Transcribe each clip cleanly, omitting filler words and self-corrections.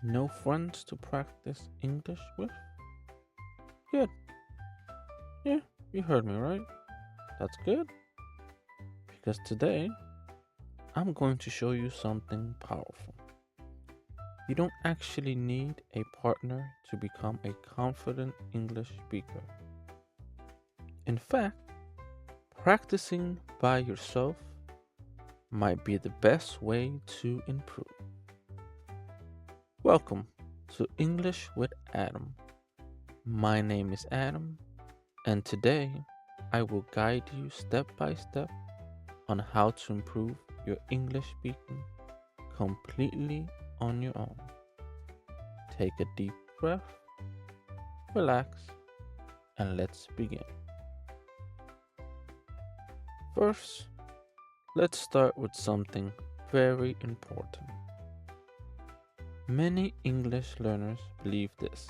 No friends to practice English with? Good. Yeah, you heard me right. That's good. Because today I'm going to show you something powerful. You don't actually need a partner to become a confident English speaker. In fact, practicing by yourself might be the best way to improve. Welcome to English with Adam. My name is Adam, and today I will guide you step by step on how to improve your English speaking completely on your own. Take a deep breath, relax, and let's begin. First, let's start with something very important. Many English learners believe this.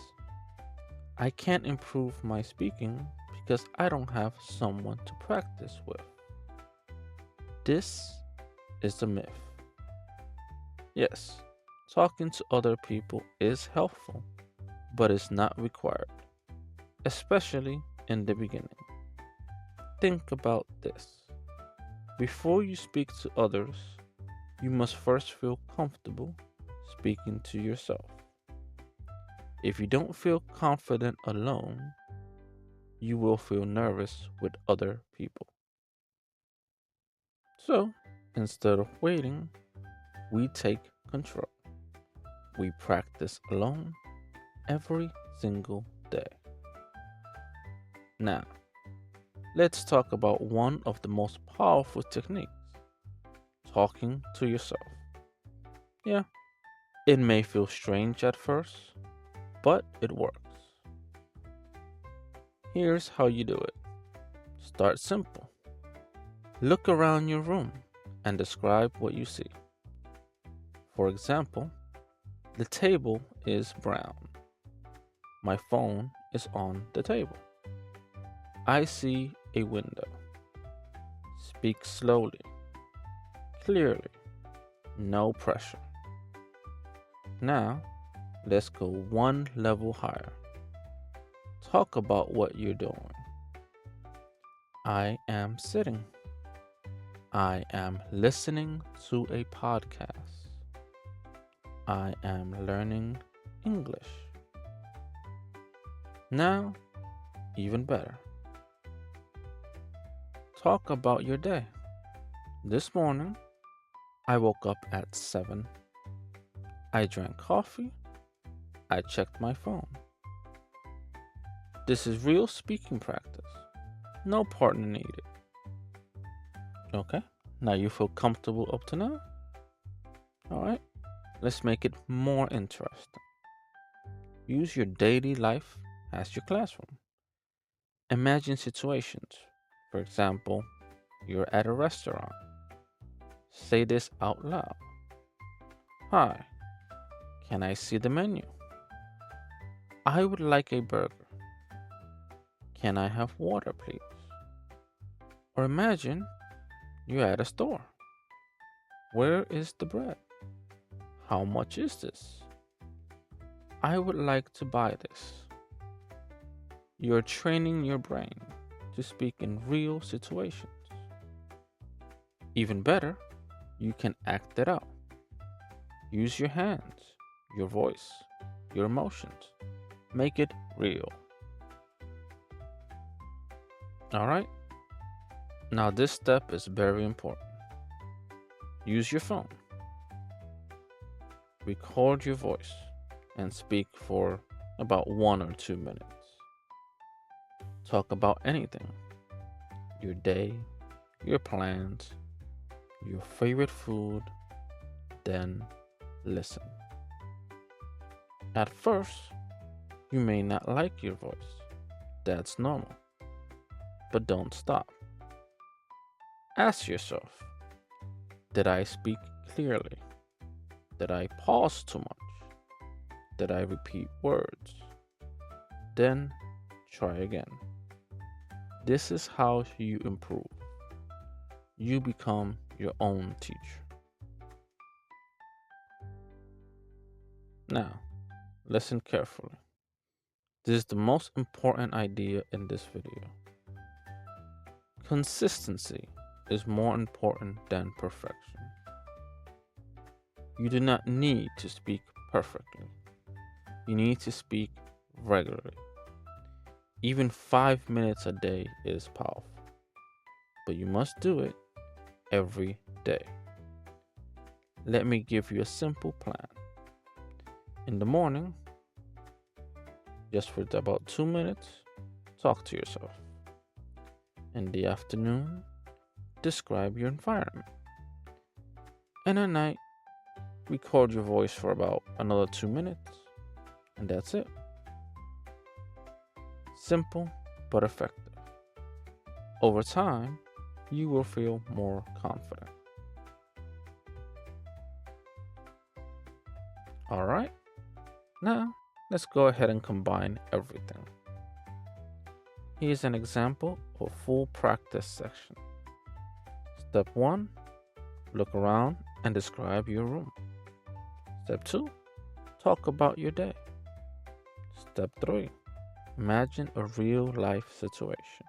I can't improve my speaking because I don't have someone to practice with. This is a myth. Yes, talking to other people is helpful, but it's not required, especially in the beginning. Think about this. Before you speak to others, you must first feel comfortable speaking to yourself. If you don't feel confident alone, you will feel nervous with other people. So, instead of waiting, we take control. We practice alone every single day. Now, let's talk about one of the most powerful techniques, talking to yourself. Yeah, it may feel strange at first, but it works. Here's how you do it. Start simple. Look around your room and describe what you see. For example, the table is brown. My phone is on the table. I see a window. Speak slowly, clearly, no pressure. Now, let's go one level higher. Talk about what you're doing. I am sitting. I am listening to a podcast. I am learning English. Now, even better. Talk about your day. This morning, I woke up at 7. I drank coffee. I checked my phone. This is real speaking practice. No partner needed. Okay, now you feel comfortable up to now? Alright, let's make it more interesting. Use your daily life as your classroom. Imagine situations. For example, you're at a restaurant. Say this out loud. Hi, can I see the menu? I would like a burger. Can I have water, please? Or imagine you're at a store. Where is the bread? How much is this? I would like to buy this. You're training your brain to speak in real situations. Even better, you can act it out. Use your hands, your voice, your emotions. Make it real. Alright? Now, this step is very important. Use your phone. Record your voice and speak for about 1 or 2 minutes. Talk about anything, your day, your plans, your favorite food, then listen. At first, you may not like your voice. That's normal. But don't stop. Ask yourself, did I speak clearly? Did I pause too much? Did I repeat words? Then try again. This is how you improve. You become your own teacher. Now, listen carefully. This is the most important idea in this video. Consistency is more important than perfection. You do not need to speak perfectly. You need to speak regularly. Even 5 minutes a day is powerful, but you must do it every day. Let me give you a simple plan. In the morning, just for about 2 minutes, talk to yourself. In the afternoon, describe your environment. And at night, record your voice for about another 2 minutes, and that's it. Simple but effective. Over time, you will feel more confident. All right, now let's go ahead and combine everything. Here's an example of a full practice section. Step 1, look around and describe your room. Step 2, talk about your day. Step 3, imagine a real life situation,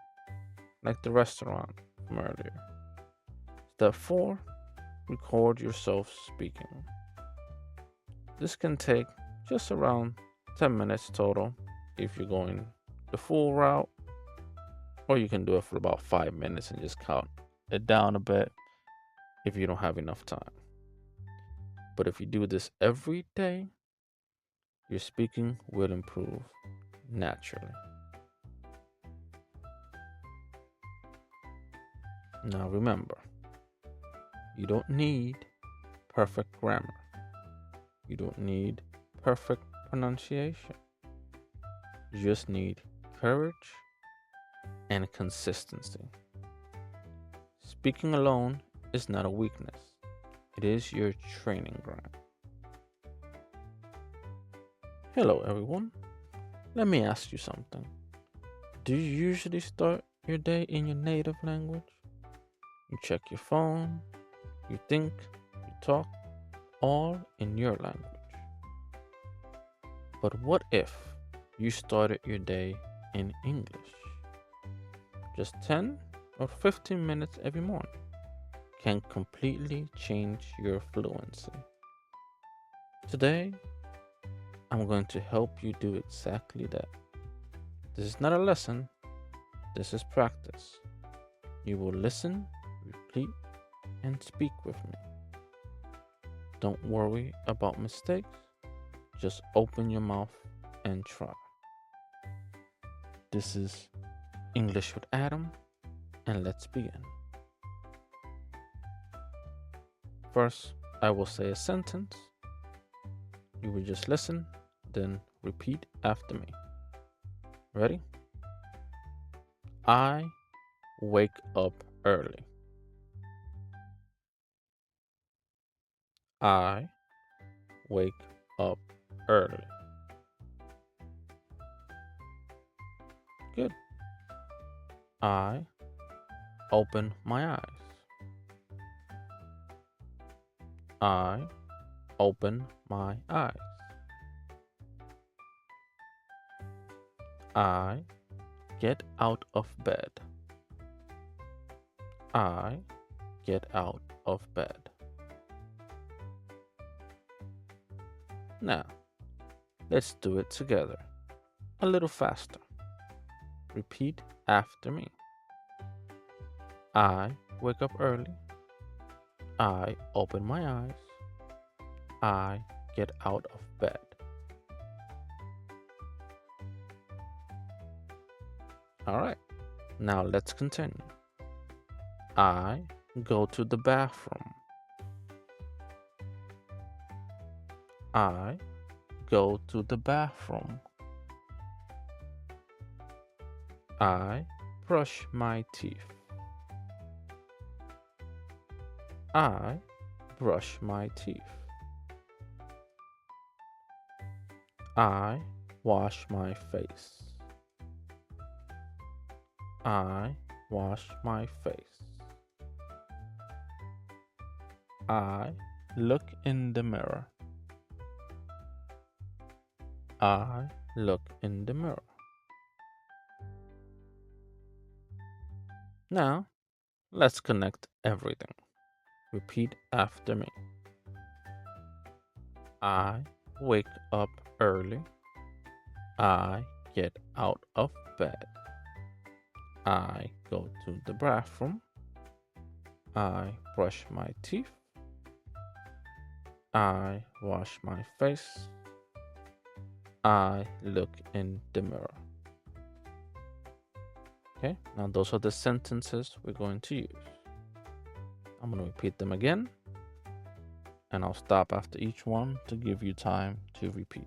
like the restaurant from earlier. Step 4, record yourself speaking. This can take just around 10 minutes total if you're going the full route, or you can do it for about 5 minutes and just count it down a bit if you don't have enough time. But if you do this every day, your speaking will improve naturally. Now remember, you don't need perfect grammar. You don't need perfect pronunciation. You just need courage and consistency. Speaking alone is not a weakness. It is your training ground. Hello everyone. Let me ask you something. Do you usually start your day in your native language? You check your phone, you think, you talk, all in your language. But what if you started your day in English? Just 10 or 15 minutes every morning can completely change your fluency. Today, I'm going to help you do exactly that. This is not a lesson, this is practice. You will listen, repeat, and speak with me. Don't worry about mistakes, just open your mouth and try. This is English with Adam, and let's begin. First, I will say a sentence. You will just listen, then repeat after me. Ready? I wake up early. I wake up early. Good. I open my eyes. I open my eyes. I get out of bed. I get out of bed. Now, let's do it together. A little faster. Repeat after me. I wake up early. I open my eyes. I get out of bed. All right, now let's continue. I go to the bathroom. I go to the bathroom. I brush my teeth. I brush my teeth. I wash my face. I wash my face. I look in the mirror. I look in the mirror. Now, let's connect everything. Repeat after me. I wake up early. I get out of bed. I go to the bathroom. I brush my teeth. I wash my face. I look in the mirror. Okay, now those are the sentences we're going to use. I'm going to repeat them again, and I'll stop after each one to give you time to repeat.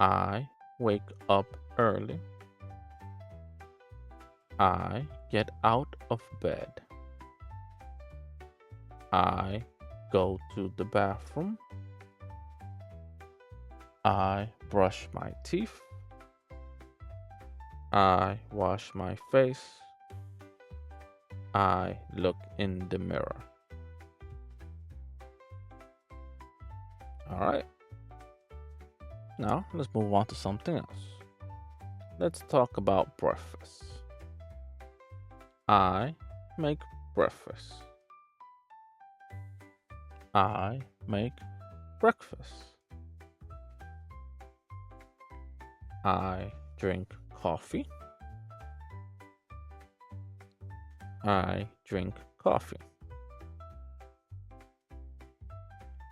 I wake up early. I get out of bed. I go to the bathroom. I brush my teeth. I wash my face. I look in the mirror. All right. Now let's move on to something else. Let's talk about breakfast. I make breakfast. I make breakfast. I drink coffee. I drink coffee.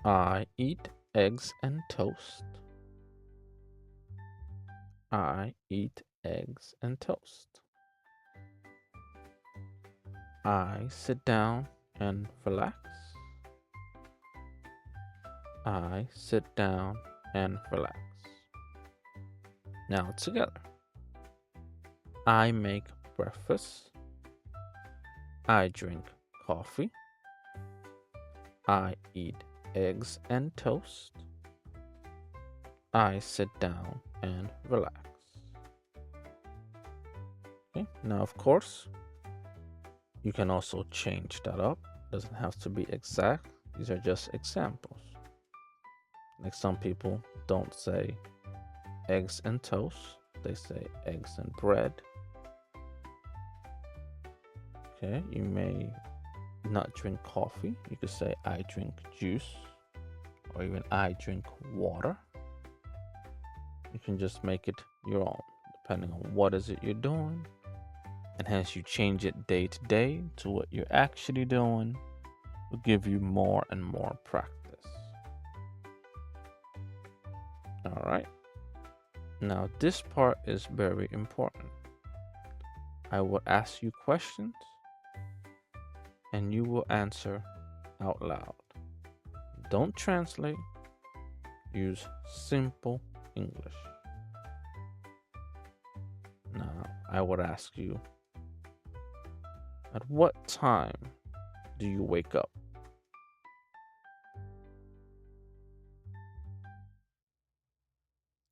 I eat eggs and toast. I eat eggs and toast. I sit down and relax. I sit down and relax. Now together. I make breakfast. I drink coffee. I eat eggs and toast. I sit down and relax. Okay, now of course, you can also change that up. Doesn't have to be exact. These are just examples. Like some people don't say eggs and toast. They say eggs and bread. Okay, you may not drink coffee. You could say I drink juice, or even I drink water. You can just make it your own, depending on what is it you're doing. And hence you change it day to day to what you're actually doing will give you more and more practice. All right. Now this part is very important. I will ask you questions and you will answer out loud. Don't translate. Use simple English. Now, I would ask you, at what time do you wake up?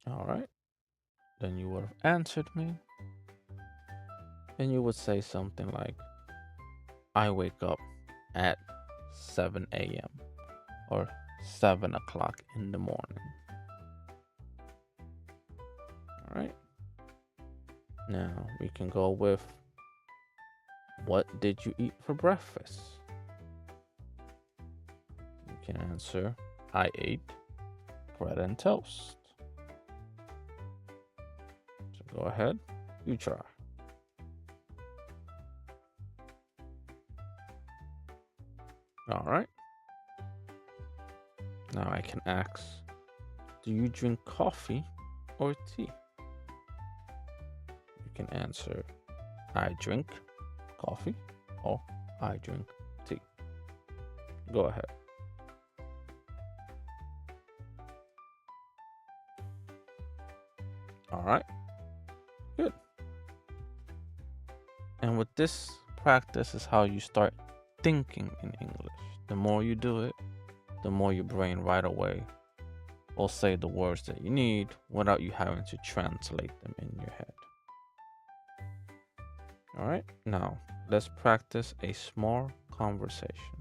All right. Then you would have answered me. And you would say something like, I wake up at 7 a.m. or 7 o'clock in the morning. All right. Now we can go with, what did you eat for breakfast? You can answer, I ate bread and toast. So go ahead, you try. All right. Now I can ask, do you drink coffee or tea? You can answer, I drink coffee or I drink tea. Go ahead. All right. Good. And with this practice is how you start thinking in English. The more you do it, the more your brain right away will say the words that you need without you having to translate them in your head. All right, now let's practice a small conversation.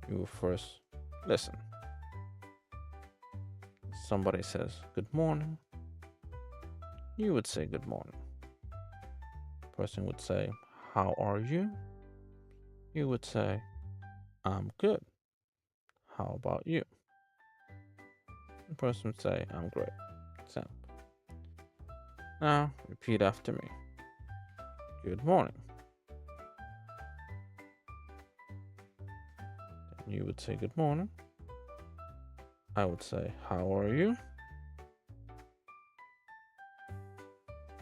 You will first listen. somebody says good morning, you would say good morning. Person would say, how are you? You would say, I'm good. How about you? The person would say, I'm great. Simple. Now, repeat after me. Good morning. Then you would say good morning. I would say, how are you?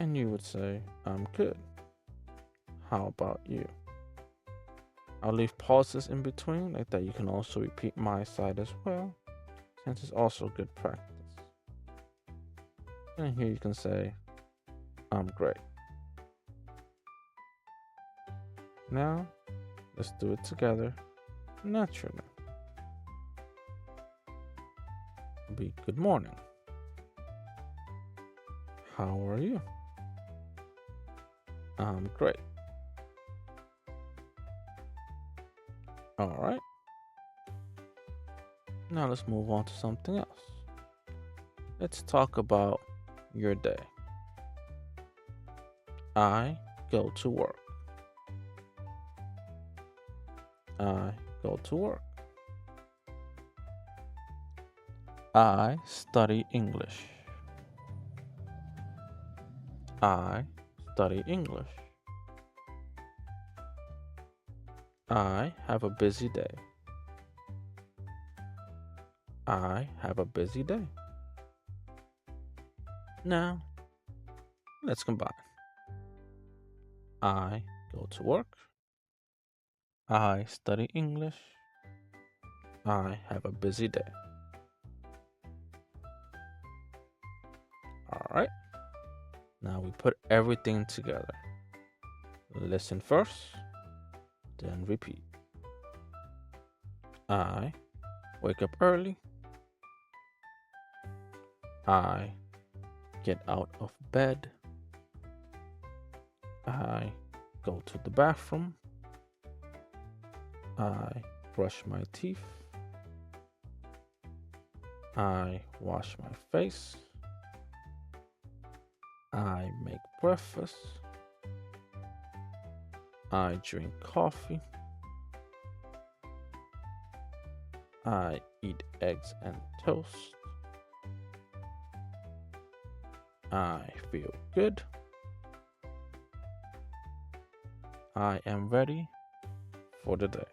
And you would say, I'm good. How about you? I'll leave pauses in between, like that you can also repeat my side as well, since it's also good practice. And here you can say, I'm great. Now, let's do it together naturally. Be good morning. How are you? I'm great. All right. Now let's move on to something else. Let's talk about your day. I go to work. I go to work. I study English. I study English. I have a busy day. I have a busy day. Now, let's combine. I go to work. I study English. I have a busy day. All right. Now we put everything together. Listen first, then repeat. I wake up early. I get out of bed. I go to the bathroom. I brush my teeth. I wash my face. I make breakfast. I drink coffee. I eat eggs and toast. I feel good. I am ready for the day.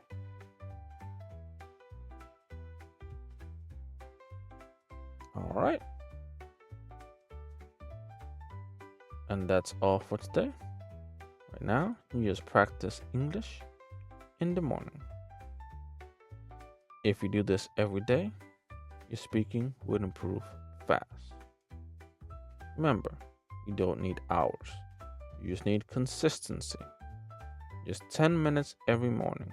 All right. And that's all for today. Right now, you just practice English in the morning. If you do this every day, your speaking will improve fast. Remember, you don't need hours. You just need consistency. Just 10 minutes every morning.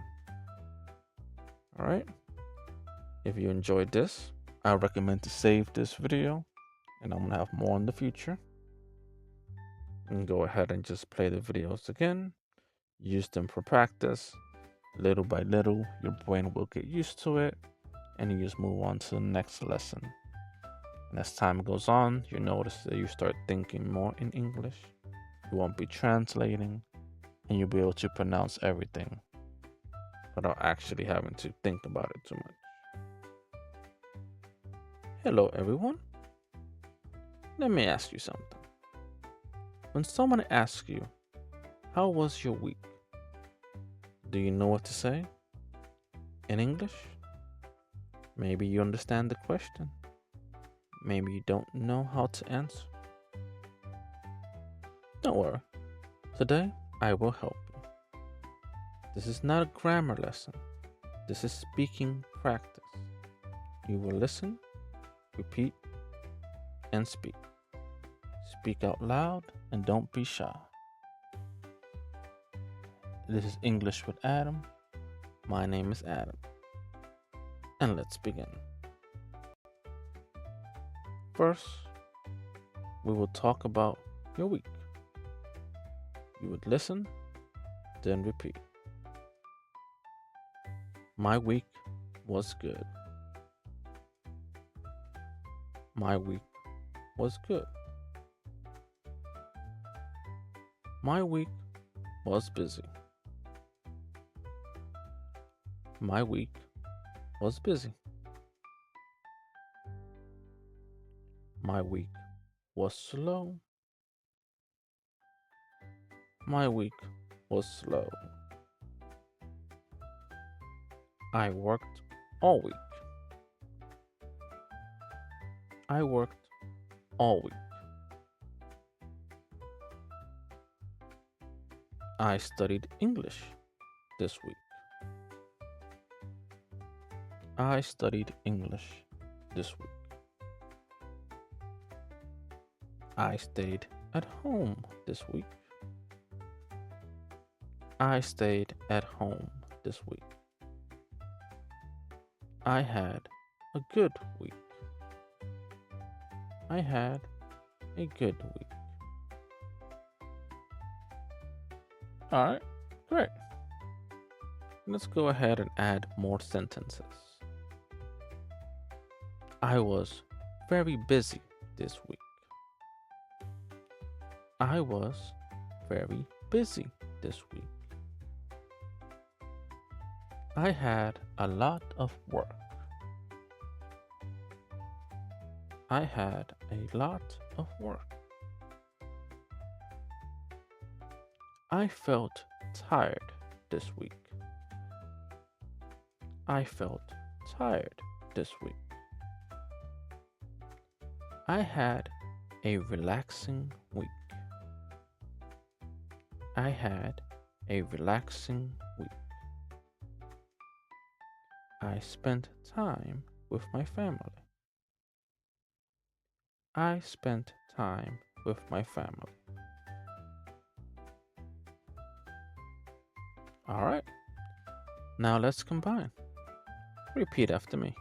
All right? If you enjoyed this, I recommend to save this video, and I'm going to have more in the future. And go ahead and just play the videos again. Use them for practice. Little by little, your brain will get used to it, and you just move on to the next lesson. And as time goes on, you notice that you start thinking more in English. You won't be translating, and you'll be able to pronounce everything without actually having to think about it too much. Hello, everyone. Let me ask you something. When someone asks you, how was your week? Do you know what to say? In English? Maybe you understand the question. Maybe you don't know how to answer. Don't worry. Today, I will help you. This is not a grammar lesson. This is speaking practice. You will listen, repeat, and speak. Speak out loud and don't be shy. This is English with Adam. My name is Adam. And let's begin. First, we will talk about your week. You would listen, then repeat. My week was good. My week was good. My week was busy. My week was busy. My week was slow. My week was slow. I worked all week. I worked all week. I studied English this week. I studied English this week. I stayed at home this week. I stayed at home this week. I had a good week. I had a good week. All right, great. Let's go ahead and add more sentences. I was very busy this week. I was very busy this week. I had a lot of work. I had a lot of work. I felt tired this week. I felt tired this week. I had a relaxing week. I had a relaxing week. I spent time with my family. I spent time with my family. All right. Now let's combine. Repeat after me.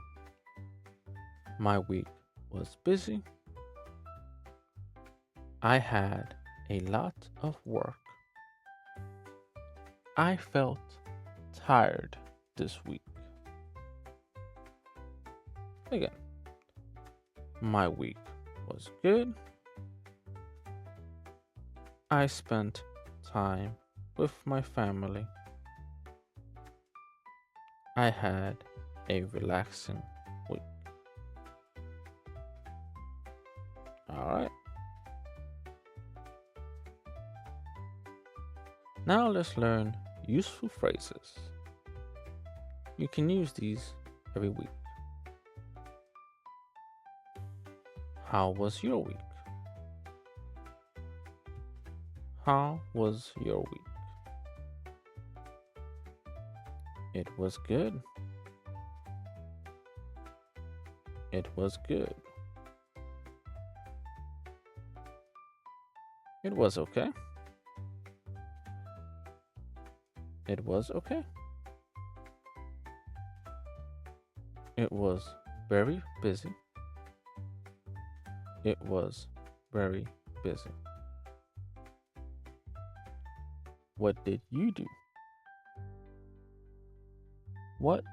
My week was busy. I had a lot of work. I felt tired this week. Again. My week was good. I spent time with my family. I had a relaxing week. All right. Now let's learn useful phrases. You can use these every week. How was your week? How was your week? It was good. It was good. It was okay. It was okay. It was very busy. It was very busy. What did you do? What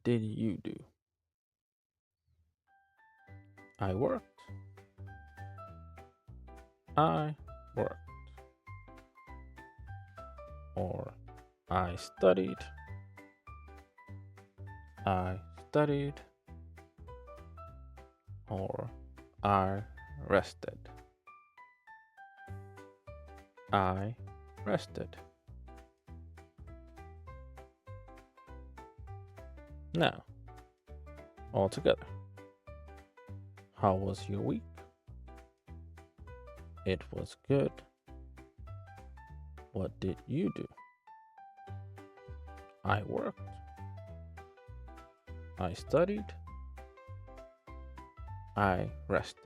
did you do? I worked. I worked. Or I studied. I studied. Or I rested. I rested. Now, all together. How was your week? It was good. What did you do? I worked. I studied. I rested.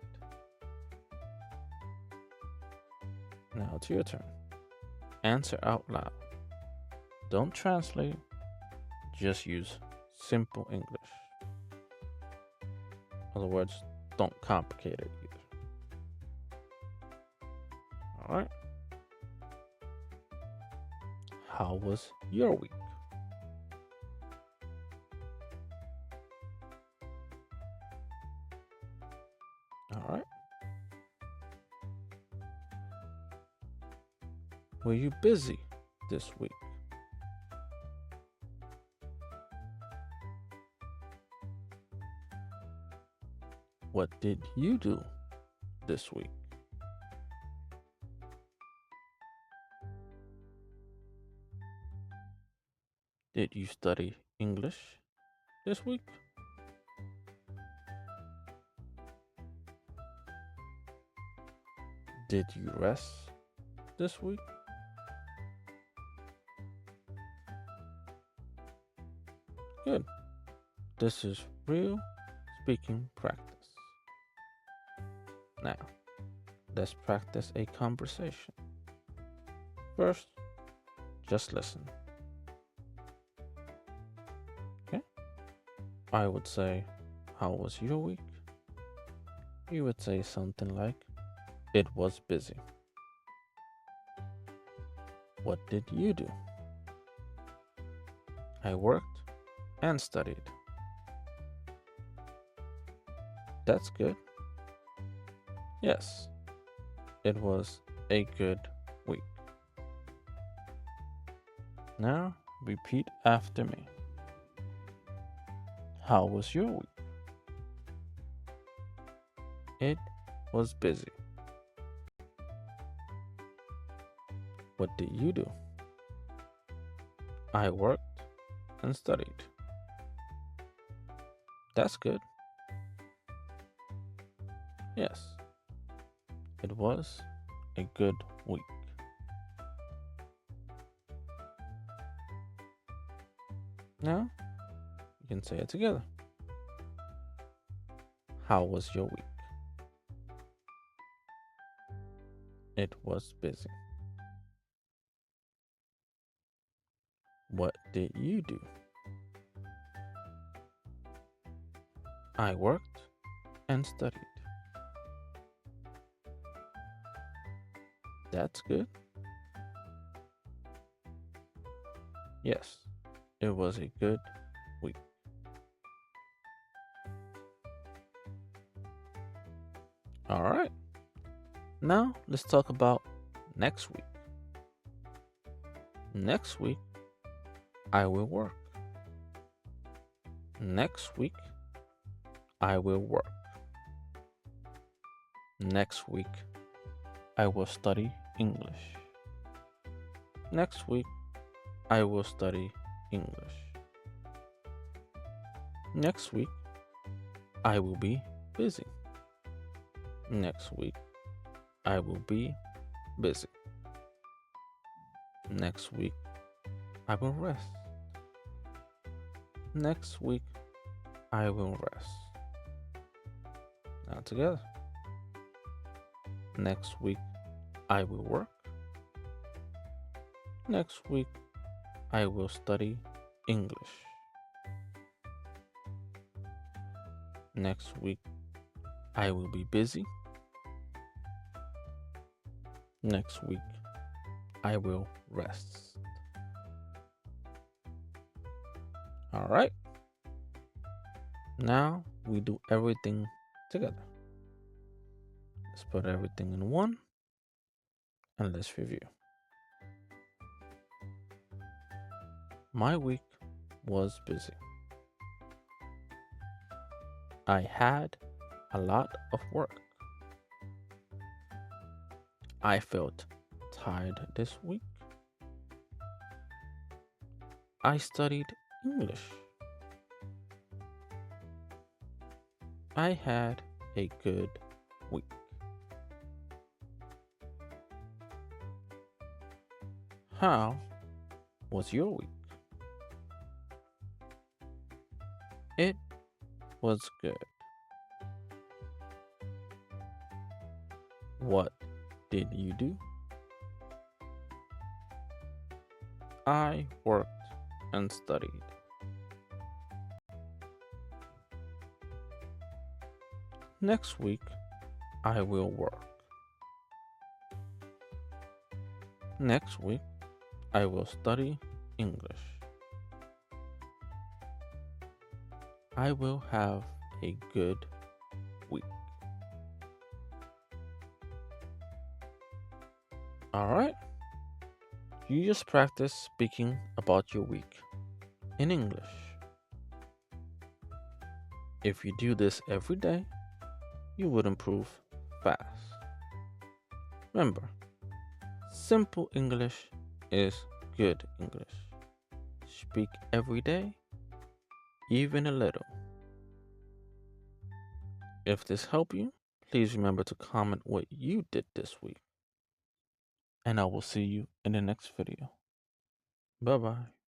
Now it's your turn. Answer out loud. Don't translate, just use simple English. In other words, don't complicate it either. All right. How was your week? All right. Were you busy this week? What did you do this week? Did you study English this week? Did you rest this week? Good. This is real speaking practice. Now, let's practice a conversation. First, just listen. Okay? I would say, how was your week? You would say something like, it was busy. What did you do? I worked and studied. That's good. Yes, it was a good week. Now repeat after me. How was your week? It was busy. What did you do? I worked and studied. That's good. Yes, it was a good week. Now, you can say it together. How was your week? It was busy. What did you do? I worked and studied. That's good. Yes, it was a good week. All right. Now let's talk about next week. Next week, I will work. Next week, I will work. Next week, I will study English. Next week, I will study English. Next week, I will be busy. Next week, I will be busy. Next week, I will rest. Next week, I will rest. Now together. Next week, I will work. Next week, I will study English. Next week, I will be busy. Next week, I will rest. All right. Now we do everything together. Let's put everything in one and let's review. My week was busy. I had a lot of work. I felt tired this week. I studied English. I had a good week. How was your week? It was good. What did you do? I worked and studied. Next week, I will work. Next week, I will study English. I will have a good week. All right? You just practice speaking about your week in English. If you do this every day, you would improve fast. Remember, simple English is good English. Speak every day, even a little. If this helped you, please remember to comment what you did this week. And I will see you in the next video. Bye bye.